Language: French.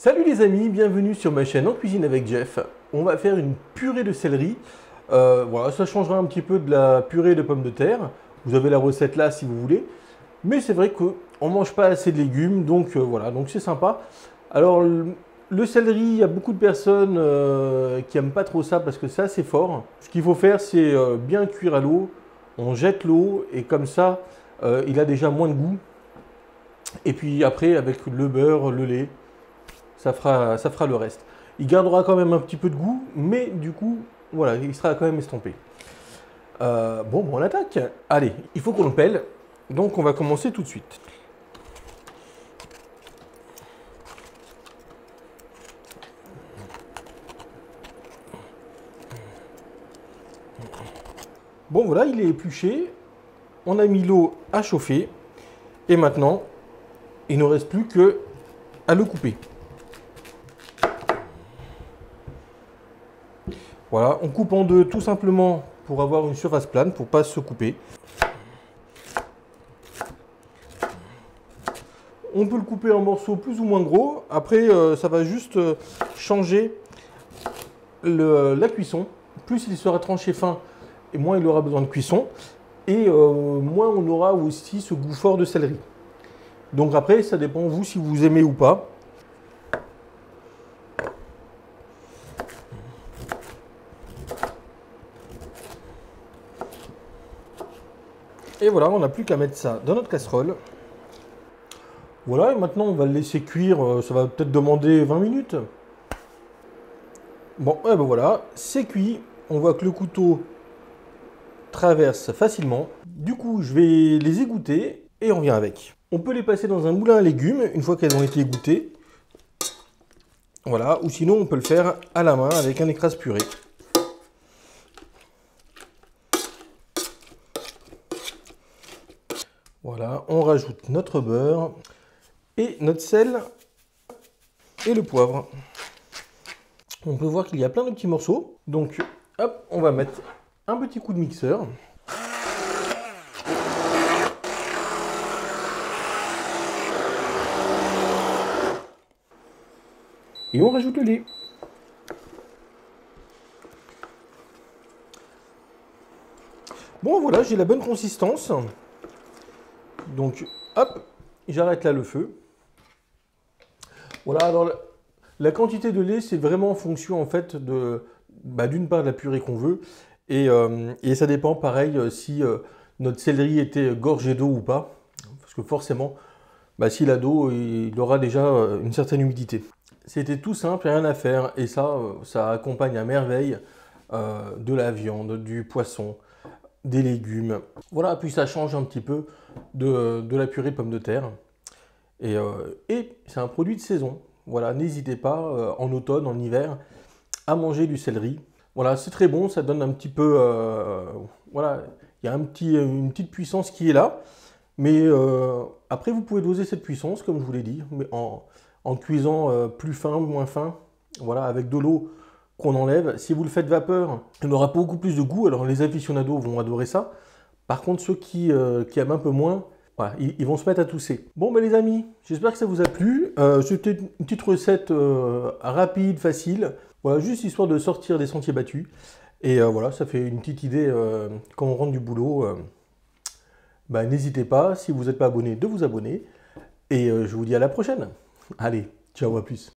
Salut les amis, bienvenue sur ma chaîne En Cuisine avec Jeff. On va faire une purée de céleri. Voilà, ça changera un petit peu de la purée de pommes de terre. Vous avez la recette là si vous voulez. Mais c'est vrai qu'on ne mange pas assez de légumes, donc voilà, donc c'est sympa. Alors le céleri, il y a beaucoup de personnes qui n'aiment pas trop ça parce que c'est assez fort. Ce qu'il faut faire, c'est bien cuire à l'eau. On jette l'eau et comme ça, il a déjà moins de goût. Et puis après, avec le beurre, le lait, ça fera le reste. Il gardera quand même un petit peu de goût, mais du coup, voilà, il sera quand même estompé. Bon, on attaque. Allez, il faut qu'on le pèle, donc on va commencer tout de suite. Bon, voilà, il est épluché. On a mis l'eau à chauffer. Et maintenant, il ne reste plus que à le couper. Voilà, on coupe en deux tout simplement pour avoir une surface plane, pour ne pas se couper. On peut le couper en morceaux plus ou moins gros. Après, ça va juste changer la cuisson. Plus il sera tranché fin, et moins il aura besoin de cuisson. Et moins on aura aussi ce goût fort de céleri. Donc après, ça dépend vous si vous aimez ou pas. Et voilà, on n'a plus qu'à mettre ça dans notre casserole. Voilà, et maintenant on va le laisser cuire, ça va peut-être demander 20 minutes. Bon, et ben voilà, c'est cuit. On voit que le couteau traverse facilement. Du coup, je vais les égoutter et on revient avec. On peut les passer dans un moulin à légumes une fois qu'elles ont été égouttées. Voilà, ou sinon on peut le faire à la main avec un écrase-purée. Voilà, on rajoute notre beurre et notre sel et le poivre. On peut voir qu'il y a plein de petits morceaux. Donc, hop, on va mettre un petit coup de mixeur. Et on rajoute le lait. Bon, voilà, j'ai la bonne consistance. Donc, hop, j'arrête là le feu. Voilà, alors la quantité de lait, c'est vraiment en fonction en fait de, d'une part de la purée qu'on veut. Et ça dépend pareil si notre céleri était gorgé d'eau ou pas. Parce que forcément, s'il a d'eau, il aura déjà une certaine humidité. C'était tout simple, rien à faire. Et ça accompagne à merveille de la viande, du poisson, des légumes. Voilà, puis ça change un petit peu de la purée de pommes de terre. Et c'est un produit de saison. Voilà, n'hésitez pas en automne, en hiver, à manger du céleri. Voilà, c'est très bon, ça donne un petit peu... voilà, il y a une petite puissance qui est là. Mais après, vous pouvez doser cette puissance, comme je vous l'ai dit, mais en cuisant plus fin, moins fin. Voilà, avec de l'eau qu'on enlève. Si vous le faites vapeur, il aura beaucoup plus de goût. Alors les aficionados vont adorer ça. Par contre, ceux qui aiment un peu moins, voilà, ils vont se mettre à tousser. Bon, les amis, j'espère que ça vous a plu. C'était une petite recette rapide, facile. Voilà, juste histoire de sortir des sentiers battus. Et voilà, ça fait une petite idée quand on rentre du boulot. N'hésitez pas, si vous n'êtes pas abonné, de vous abonner. Et je vous dis à la prochaine. Allez, ciao, à plus.